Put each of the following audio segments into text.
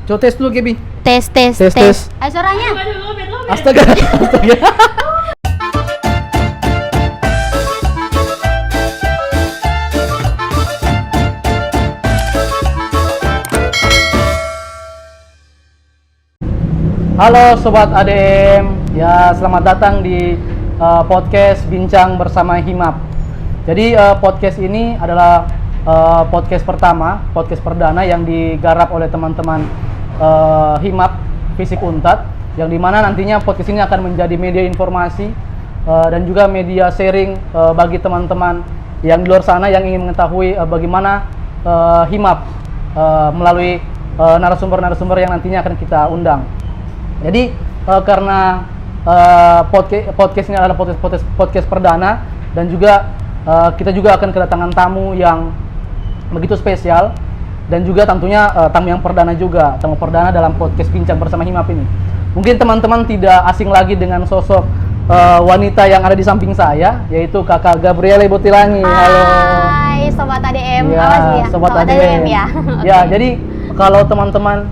Coba tes dulu, Gaby. Tes. Tes. Ayo suaranya. Astaga. Halo Sobat ADM, ya selamat datang di podcast Bincang Bersama Himap. Jadi podcast ini adalah podcast pertama, podcast perdana yang digarap oleh teman-teman Himap Fisik Untat, yang dimana nantinya podcast ini akan menjadi media informasi dan juga media sharing bagi teman-teman yang di luar sana yang ingin mengetahui bagaimana Himap melalui narasumber-narasumber yang nantinya akan kita undang. Jadi karena podcast ini adalah podcast perdana dan juga kita juga akan kedatangan tamu yang begitu spesial dan juga tentunya tamu yang perdana juga, tamu perdana dalam podcast Bincang Bersama Himap ini. Mungkin teman-teman tidak asing lagi dengan sosok wanita yang ada di samping saya, yaitu Kakak Gabriele Botilangi. Halo. Hai Sobat ADM, Ya, apa sih ya? Sobat ADM ya. Ya, jadi kalau teman-teman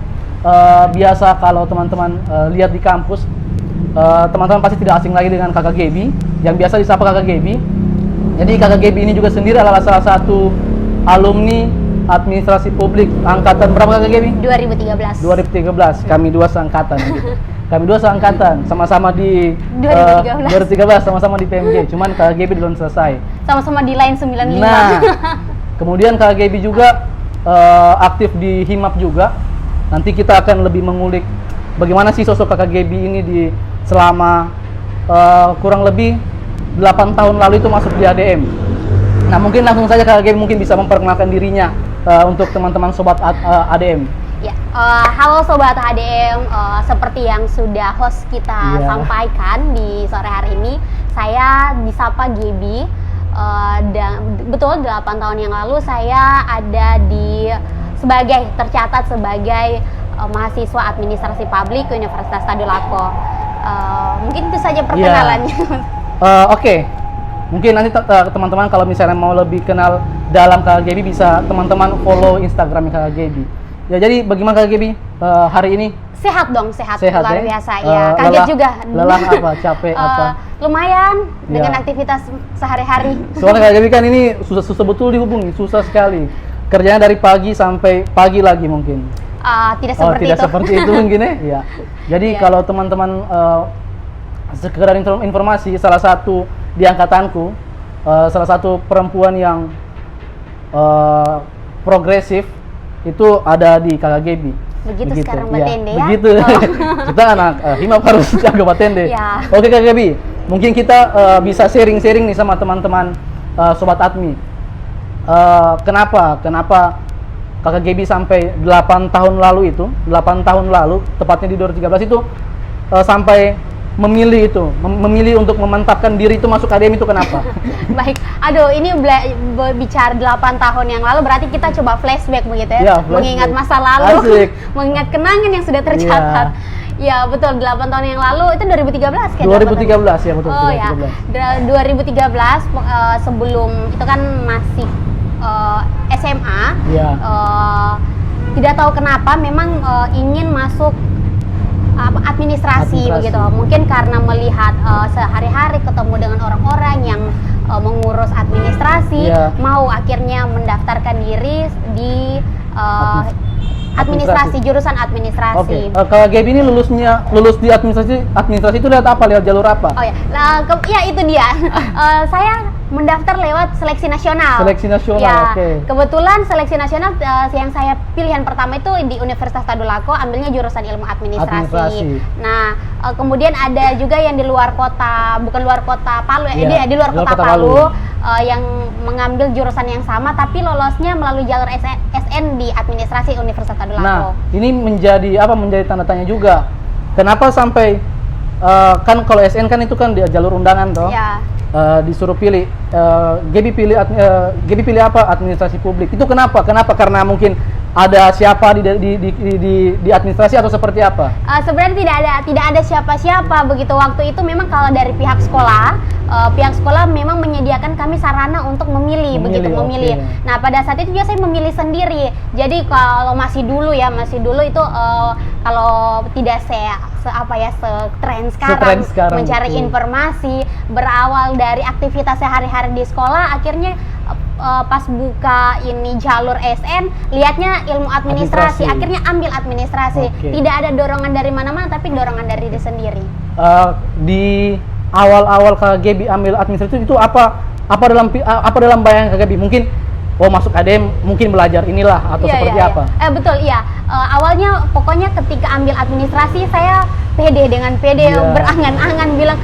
biasa kalau teman-teman lihat di kampus, teman-teman pasti tidak asing lagi dengan Kakak Gaby, yang biasa disapa Kakak Gaby. Jadi Kakak Gaby ini juga sendiri adalah salah satu alumni administrasi publik angkatan berapa Kakak Gaby? 2013. 2013. Kami dua seangkatan gitu. Kami dua seangkatan, sama-sama di 2013. sama-sama di PMG. Cuman Kakak Gaby belum selesai. Sama-sama di line 95. Nah, kemudian Kakak Gaby juga aktif di Himap juga. Nanti kita akan lebih mengulik bagaimana sih sosok Kakak Gaby ini di selama kurang lebih 8 tahun lalu itu masuk di ADM. Nah, mungkin langsung saja Kakak Gaby mungkin bisa memperkenalkan dirinya untuk teman-teman Sobat ADM. Ya, halo Sobat ADM, seperti yang sudah host kita sampaikan di sore hari ini, saya disapa Gaby. Dan betul 8 tahun yang lalu saya ada tercatat sebagai mahasiswa administrasi publik Universitas Tadulako. Mungkin itu saja perkenalannya. Oke. Mungkin nanti teman-teman kalau misalnya mau lebih kenal dalam Kakak Gaby bisa teman-teman follow Instagram Kakak Gaby. Ya, jadi bagaimana Kakak Gaby hari ini? Sehat dong, sehat luar biasa. Kaget lelah, juga. Lelah apa? Capek apa? Lumayan dengan aktivitas sehari-hari. Soalnya Kakak Gaby kan ini susah betul dihubungi, susah sekali. Kerjanya dari pagi sampai pagi lagi mungkin. Tidak seperti tidak itu. Seperti itu mungkin ya. Jadi kalau teman-teman sekedar informasi, salah satu di angkatanku, salah satu perempuan yang progresif itu ada di Kakak Gaby. Begitu sekarang Batende ya. Begitu. Kita anak Himap harus jaga Batende. Ya. Oke Kakak Gaby, mungkin kita bisa sharing-sharing nih sama teman-teman Sobat Admi. Kenapa Kakak Gaby sampai 8 tahun lalu, tepatnya di 2013 itu sampai memilih untuk memantapkan diri itu masuk ADM itu kenapa? Baik, aduh ini bicara 8 tahun yang lalu berarti kita coba flashback begitu ya, mengingat masa lalu, Asik. mengingat kenangan yang sudah tercatat. Ya betul, 8 tahun yang lalu itu 2013 kan? 2013 ya betul. Oh 2013. Ya, 2013 sebelum itu kan masih SMA. Ya. Tidak tahu kenapa memang ingin masuk administrasi begitu. Mungkin karena melihat sehari-hari ketemu dengan orang-orang yang mengurus administrasi, mau akhirnya mendaftarkan diri di administrasi, jurusan administrasi. Oke. Kalau Gaby ini lulus di administrasi itu lewat apa? Lewat jalur apa? Oh ya, ya itu dia. Saya mendaftar lewat seleksi nasional. Seleksi nasional, ya, oke. Kebetulan seleksi nasional yang saya pilihan pertama itu di Universitas Tadulako, ambilnya jurusan ilmu administrasi. Nah, kemudian ada juga yang di luar kota, bukan luar kota Palu, di luar kota Palu, yang mengambil jurusan yang sama, tapi lolosnya melalui jalur SN di administrasi Universitas Tadulako. Nah, ini menjadi tanda tanya juga. Kenapa sampai kan kalau SN kan itu kan di jalur undangan toh? Ya. Disuruh pilih, Gaby pilih apa? Administrasi publik. Itu kenapa? Karena mungkin ada siapa di administrasi atau seperti apa? Sebenarnya tidak ada siapa-siapa begitu. Waktu itu memang kalau dari pihak sekolah memang menyediakan kami sarana untuk memilih begitu, memilih. Okay. Nah, pada saat itu juga saya memilih sendiri. Jadi kalau masih dulu itu kalau tidak se-tren sekarang mencari informasi, berawal dari aktivitas sehari-hari di sekolah, akhirnya pas buka ini jalur SN, lihatnya ilmu administrasi. Akhirnya ambil administrasi. Okay. Tidak ada dorongan dari mana-mana, tapi dorongan dari diri sendiri. Di awal-awal Kak Gaby ambil administrasi itu apa dalam bayangan Kak Gaby? Mungkin masuk ADM mungkin belajar inilah atau seperti apa? Betul, iya. Awalnya pokoknya ketika ambil administrasi saya pede berangan-angan bilang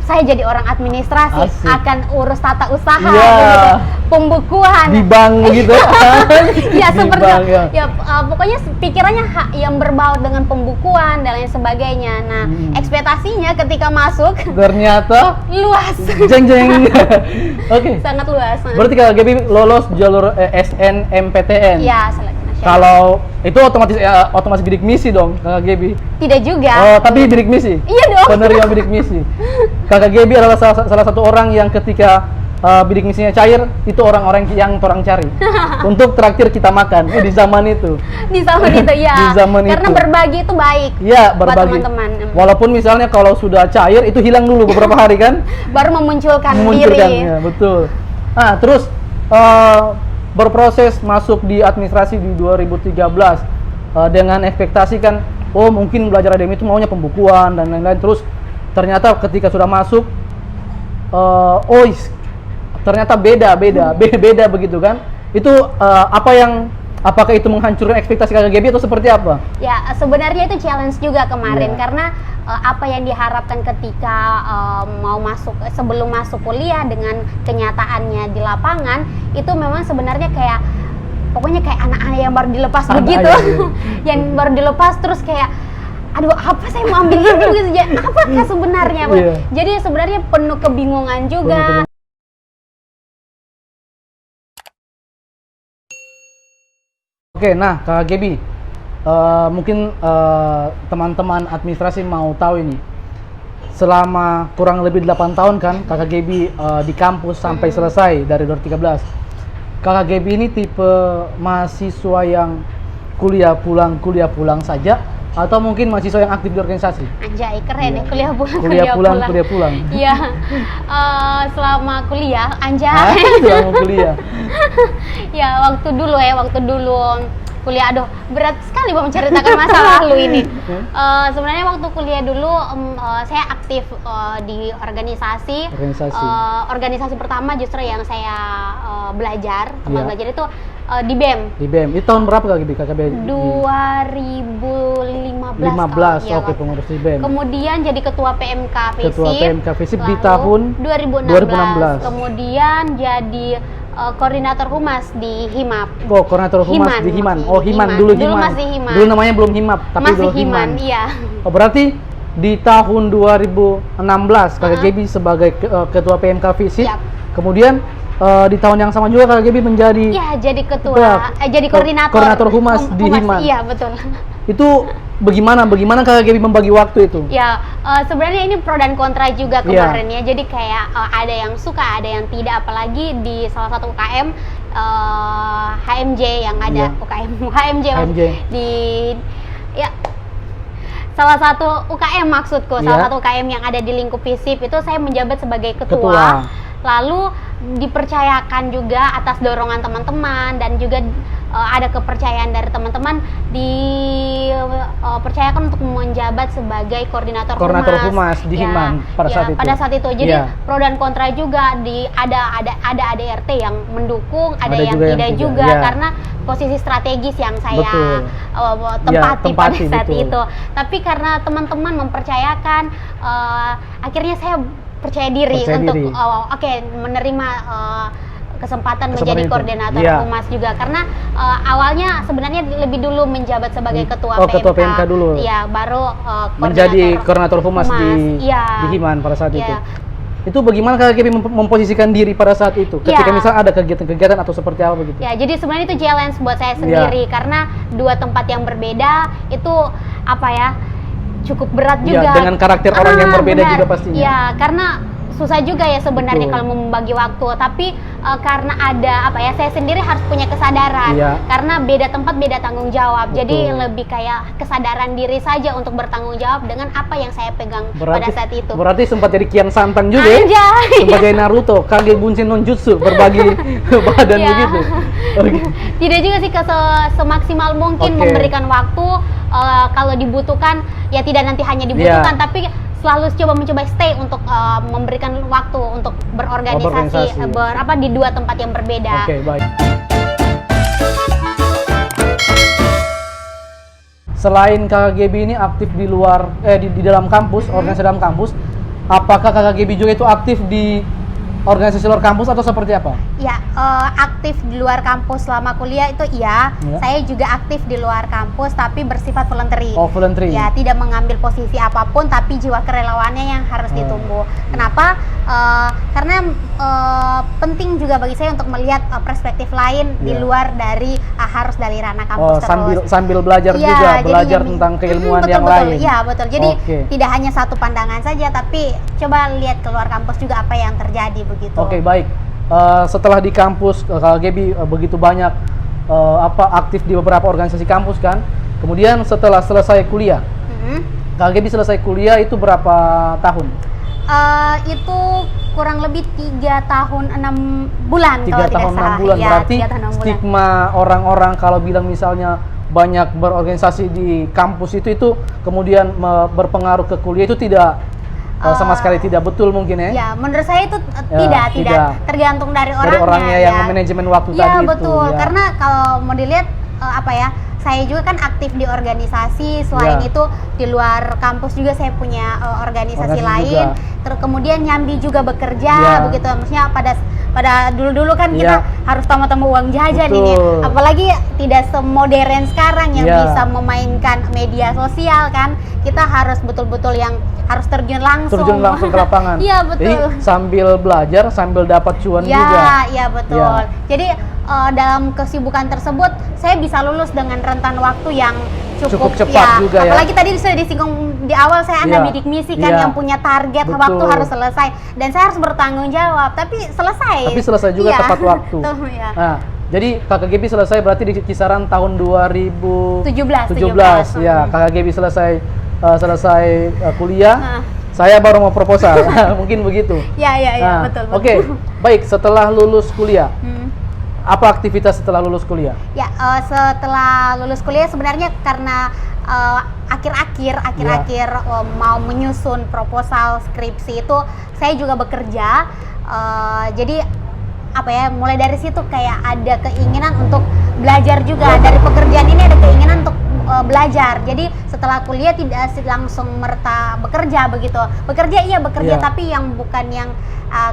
saya jadi orang administrasi. Asik. Akan urus tata usaha, gitu, pembukuan di bank gitu. Ya seperti pokoknya pikirannya yang berbaut dengan pembukuan dan lain sebagainya. Nah, ekspektasinya ketika masuk ternyata luas. Jeng. Oke. Sangat luas. Berarti Kak Gaby lolos jalur SNMPTN. Iya, seleksi nasional. Kalau itu otomatis bidik misi dong Kak Gaby. Tidak juga. Oh, tapi bidik misi. Iya dong. Penerima bidik misi. Kakak Gaby adalah salah satu orang yang ketika bidik misinya cair, itu orang-orang yang orang cari untuk traktir kita makan di zaman itu. Di zaman itu ya. Di zaman karena itu. berbagi itu baik. Iya, berbagi. Buat teman-teman. Walaupun misalnya kalau sudah cair itu hilang dulu beberapa hari kan. Baru memunculkan diri. Ya, betul. Nah, terus berproses masuk di administrasi di 2013 dengan ekspektasi kan, mungkin belajar ADM itu maunya pembukuan dan lain-lain. Terus ternyata ketika sudah masuk, ternyata beda begitu kan? Itu apakah itu menghancurkan ekspektasi Kak Gaby atau seperti apa? Ya, sebenarnya itu challenge juga kemarin karena apa yang diharapkan ketika sebelum masuk kuliah dengan kenyataannya di lapangan itu memang sebenarnya kayak pokoknya kayak anak-anak yang baru dilepas begitu. Yang baru dilepas terus kayak aduh, apa saya mau ambil itu gitu ya? Apakah sebenarnya? Jadi sebenarnya penuh kebingungan juga. Oke, nah Kak Gaby, mungkin teman-teman administrasi mau tahu ini. Selama kurang lebih 8 tahun kan Kakak Gaby di kampus sampai selesai dari 2013. Kakak Gaby ini tipe mahasiswa yang kuliah pulang saja atau mungkin mahasiswa yang aktif di organisasi? Anjay, keren ya, kuliah pulang. Iya, selama kuliah, anjay. Selama kuliah. Ya, waktu dulu kuliah, aduh berat sekali menceritakan masa lalu ini. Sebenarnya waktu kuliah dulu saya aktif di organisasi. Organisasi pertama justru yang saya belajar itu di BEM. Di BEM. Itu tahun berapa Kak Gaby? 2015. Oke, pengurus di BEM. Kemudian jadi ketua PMK FISIP. Ketua PMK FISIP di tahun 2016. Kemudian jadi koordinator humas di HIMAP. Koordinator humas di Himan. Himan. Dulu masih Himan. Dulu namanya belum HIMAP, tapi masih dulu Himan. Iya. Berarti di tahun 2016 Kakak Gaby sebagai ketua PMK FISIP. Kemudian di tahun yang sama juga Kakak Gaby menjadi jadi ketua jadi koordinator humas di Himan. Iya, betul. Itu bagaimana Kakak Gaby membagi waktu itu? Ya, sebenarnya ini pro dan kontra juga kemarin ya. Jadi kayak ada yang suka, ada yang tidak, apalagi di salah satu UKM HMJ yang ada HMJ di salah satu UKM maksudku, salah satu UKM yang ada di lingkup FISIP itu saya menjabat sebagai ketua. Lalu dipercayakan juga atas dorongan teman-teman dan juga ada kepercayaan dari teman-teman dipercayakan untuk menjabat sebagai koordinator humas di Himan pada saat itu. Jadi pro dan kontra juga ada ADRT yang mendukung, ada yang tidak juga karena posisi strategis yang saya tempati pada saat itu. Tapi karena teman-teman mempercayakan, akhirnya saya percaya diri untuk menerima kesempatan menjadi koordinator humas juga karena awalnya sebenarnya lebih dulu menjabat sebagai ketua PMK dulu. Iya, baru menjadi koordinator humas di Himan pada saat itu. Itu bagaimana Kakak Gaby memposisikan diri pada saat itu? Ketika misalnya ada kegiatan-kegiatan atau seperti apa begitu? Ya, jadi sebenarnya itu challenge buat saya sendiri karena dua tempat yang berbeda itu apa ya, cukup berat juga. Dengan karakter orang yang berbeda benar. juga pastinya. Ya, karena susah juga ya sebenarnya kalau mau membagi waktu, tapi karena ada apa ya, saya sendiri harus punya kesadaran karena beda tempat beda tanggung jawab. Jadi lebih kayak kesadaran diri saja untuk bertanggung jawab dengan apa yang saya pegang pada saat itu. Berarti sempat jadi Kian Santang juga ya? Sempat jadi Naruto, Kage Bunshin no Jutsu, berbagi badan begitu. Tidak juga sih, semaksimal mungkin memberikan waktu kalau dibutuhkan, ya tidak nanti hanya dibutuhkan tapi selalu mencoba stay untuk memberikan waktu untuk berorganisasi, di dua tempat yang berbeda. Oke, baik. Selain Kakak Gaby ini aktif di luar di dalam kampus, organisasi dalam kampus, apakah Kakak Gaby juga itu aktif di organisasi luar kampus atau seperti apa? Ya, aktif di luar kampus selama kuliah itu saya juga aktif di luar kampus tapi bersifat voluntary. Oh, voluntary. Ya, tidak mengambil posisi apapun tapi jiwa kerelawannya yang harus ditumbuh. Kenapa? Karena penting juga bagi saya untuk melihat perspektif lain di luar dari harus dari ranah kampus terus. Sambil belajar juga, belajar tentang keilmuan yang lain. Iya, betul. Jadi tidak hanya satu pandangan saja tapi coba lihat keluar kampus juga apa yang terjadi begitu. Oke, baik. Setelah di kampus Kakak Gaby begitu banyak aktif di beberapa organisasi kampus kan. Kemudian setelah selesai kuliah, Kakak Gaby selesai kuliah itu berapa tahun? Itu kurang lebih 3 tahun 6 bulan. 3 tahun 6 bulan. Berarti stigma orang-orang kalau bilang misalnya banyak berorganisasi di kampus itu kemudian berpengaruh ke kuliah itu tidak sama sekali tidak betul mungkin ya? Ya, menurut saya itu tidak tergantung dari orangnya yang manajemen waktu tadi itu. Iya, betul. Karena kalau mau dilihat saya juga kan aktif di organisasi, selain itu di luar kampus juga saya punya organisasi lain. Terus kemudian nyambi juga bekerja begitu. Maksudnya pada dulu-dulu kan kita harus tambah-tambah uang jajan ini. Apalagi tidak semodern sekarang yang bisa memainkan media sosial kan. Kita harus betul-betul yang harus terjun langsung ke lapangan. Iya, betul. Jadi sambil belajar sambil dapat cuan juga. Iya, betul. Jadi dalam kesibukan tersebut saya bisa lulus dengan rentan waktu yang cukup cepat juga ya. Apalagi tadi sudah disinggung di awal, saya anak bidik misi kan yang punya target waktu harus selesai dan saya harus bertanggung jawab, tapi selesai juga tepat waktu. Nah, jadi Kakak Gaby selesai berarti di kisaran tahun 2017 ya. Kakak Gaby selesai kuliah. Saya baru mau proposal. Mungkin begitu. Ya, betul. Oke, baik. Setelah lulus kuliah, apa aktivitas setelah lulus kuliah? Ya, setelah lulus kuliah sebenarnya karena akhir-akhir mau menyusun proposal skripsi itu saya juga bekerja. Jadi mulai dari situ kayak ada keinginan untuk belajar juga. Dari pekerjaan ini ada keinginan untuk belajar. Jadi setelah kuliah tidak langsung merta bekerja begitu. Bekerja tapi yang bukan yang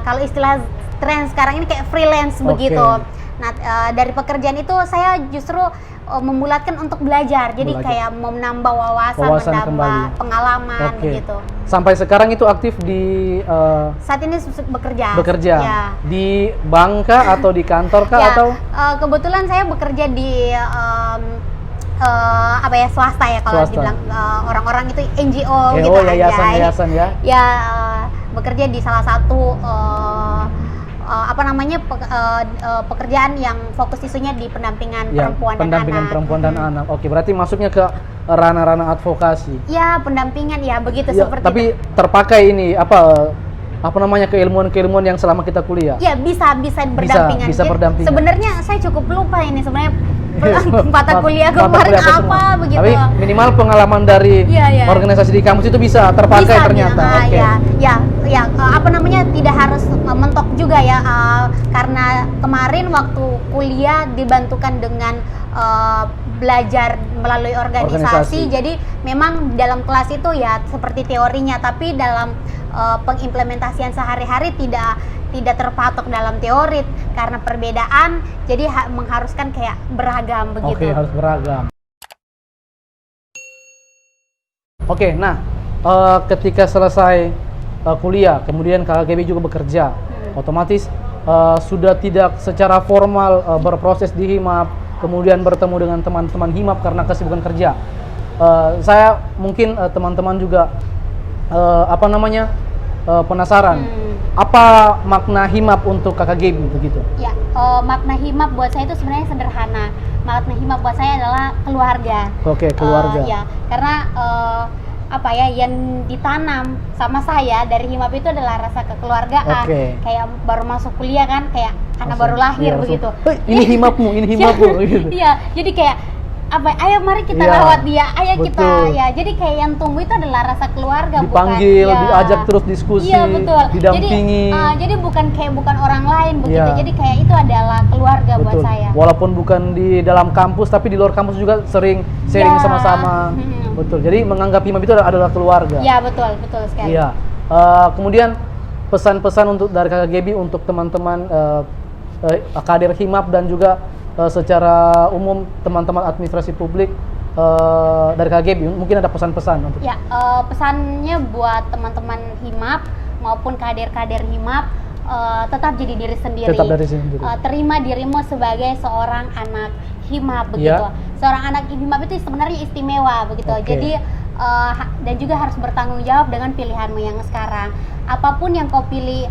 kalau istilah tren sekarang ini kayak freelance begitu. Nah, dari pekerjaan itu saya justru membulatkan untuk belajar. Jadi kayak menambah wawasan menambah pengalaman begitu. Sampai sekarang itu aktif di saat ini bekerja. Ya. Di bank kah atau di kantor kah atau? Kebetulan saya bekerja di swasta ya kalau dibilang orang-orang itu NGO gitu yayasan ya. Ya, bekerja di salah satu pekerjaan yang fokus isunya di pendampingan perempuan dan anak. Oke, berarti masuknya ke ranah-ranah advokasi. Ya, pendampingan seperti itu. Tapi terpakai ini keilmuan-keilmuan yang selama kita kuliah. Ya, bisa berdampingan. Bisa berdampingan. Sebenarnya saya cukup lupa ini sebenarnya mata kuliah kemarin apa begitu. Tapi minimal pengalaman dari organisasi di kampus itu bisa terpakai ternyata. Tidak harus mentok juga ya, karena kemarin waktu kuliah dibantukan dengan belajar melalui organisasi. Jadi memang dalam kelas itu ya seperti teorinya, tapi dalam pengimplementasian sehari-hari tidak terpatok dalam teori karena perbedaan, jadi mengharuskan kayak beragam begitu. Oke, harus beragam. Oke, nah ketika selesai kuliah, kemudian KKGB juga bekerja, otomatis sudah tidak secara formal berproses di HIMAP, kemudian bertemu dengan teman-teman HIMAP karena kesibukan kerja. Saya mungkin teman-teman juga penasaran apa makna HIMAP untuk KKGB begitu? Ya, makna HIMAP buat saya itu sebenarnya sederhana. Makna HIMAP buat saya adalah keluarga. Oke, keluarga. Ya, karena yang ditanam sama saya dari HIMAP itu adalah rasa kekeluargaan. Kayak baru masuk kuliah kan, kayak anak baru lahir begitu. Ini HIMAPmu, ini HIMAPmu gitu. Iya, jadi kayak ayo mari kita rawat dia, ayo betul. kita ya. Jadi kayak yang tumbuh itu adalah rasa keluarga, dipanggil, diajak terus diskusi, didampingi. Jadi bukan orang lain begitu. Jadi kayak itu adalah keluarga buat saya. Walaupun bukan di dalam kampus, tapi di luar kampus juga sering sharing sama-sama. Betul. Jadi menganggap HIMAP itu adalah keluarga. Iya, betul sekali. Iya. Kemudian pesan-pesan dari KKGB untuk teman-teman kader HIMAP dan juga secara umum teman-teman administrasi publik dari KKGB, mungkin ada pesan-pesan untuk pesannya buat teman-teman HIMAP maupun kader-kader HIMAP, tetap jadi diri sendiri. Terima dirimu sebagai seorang anak HIMAP begitu. Seorang anak HIMAP itu sebenarnya istimewa begitu. Jadi dan juga harus bertanggung jawab dengan pilihanmu yang sekarang. Apapun yang kau pilih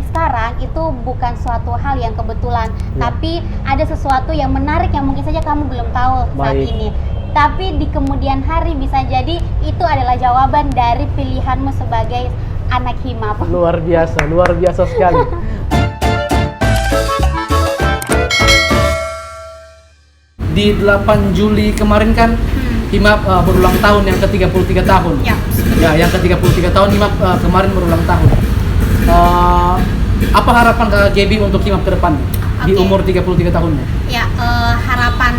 sekarang itu bukan suatu hal yang kebetulan, tapi ada sesuatu yang menarik yang mungkin saja kamu belum tahu saat ini. Tapi di kemudian hari bisa jadi itu adalah jawaban dari pilihanmu sebagai anak HIMAP. Luar biasa sekali. Di 8 Juli kemarin kan HIMAP berulang tahun yang ke-33 tahun. Ya, yang ke-33 tahun HIMAP kemarin berulang tahun. Apa harapan KKGB untuk HIMAP ke depan di umur 33 tahunnya? Ya, harapan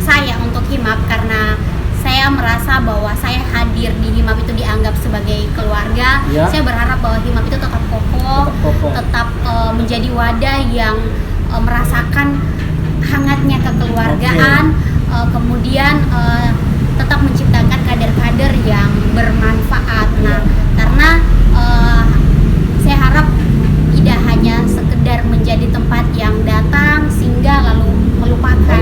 saya untuk HIMAP karena saya merasa bahwa saya hadir di HIMAP itu dianggap sebagai keluarga. Saya berharap bahwa HIMAP itu tetap kokoh, tetap menjadi wadah yang merasakan hangatnya kekeluargaan, kemudian tetap menciptakan kader-kader yang bermanfaat. Nah, karena saya harap tidak hanya sekedar menjadi tempat yang datang singgah lalu melupakan.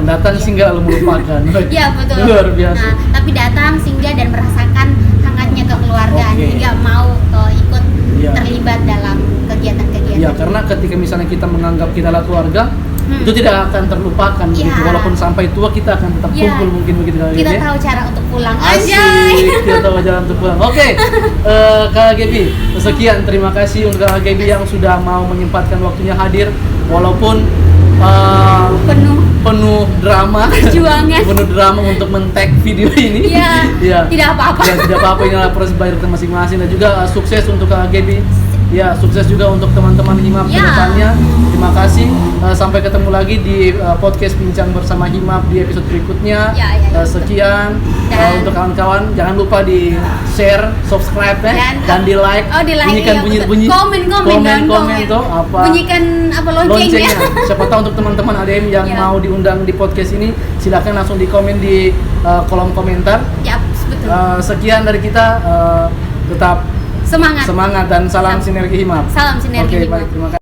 Datang singgah lalu melupakan. Iya, betul. Luar biasa. Nah, tapi datang singgah dan merasakan hangatnya kekeluargaan hingga mau ikut terlibat dalam kegiatan-kegiatan. Iya, karena ketika misalnya kita menganggap kita adalah keluarga, itu tidak akan terlupakan begitu. Walaupun sampai tua kita akan tetap kumpul mungkin begitu. Kita tahu cara untuk pulang. Asik, kita tahu jalan untuk pulang. Oke, KKGB, sekian. Terima kasih untuk KKGB yang sudah mau menyempatkan waktunya hadir, walaupun penuh drama, perjuangan, penuh drama untuk men-tag video ini. Tidak apa-apa. Tidak apa-apa, ini adalah proses bayar masing-masing. Dan juga sukses untuk KKGB. Ya, sukses juga untuk teman-teman HIMAP ke depannya. Terima kasih. Sampai ketemu lagi di podcast Bincang Bersama HIMAP di episode berikutnya. Sekian. Untuk kawan-kawan, jangan lupa di share, subscribe dan di like. Bunyikan bunyi. Komen tuh apa? Bunyikan loncengnya. Siapa tahu untuk teman-teman ADM yang mau diundang di podcast ini, silakan langsung di komen di kolom komentar. Betul. Sekian dari kita. Tetap semangat dan salam sinergi HIMAP. Salam sinergi HIMAP. Baik, terima kasih.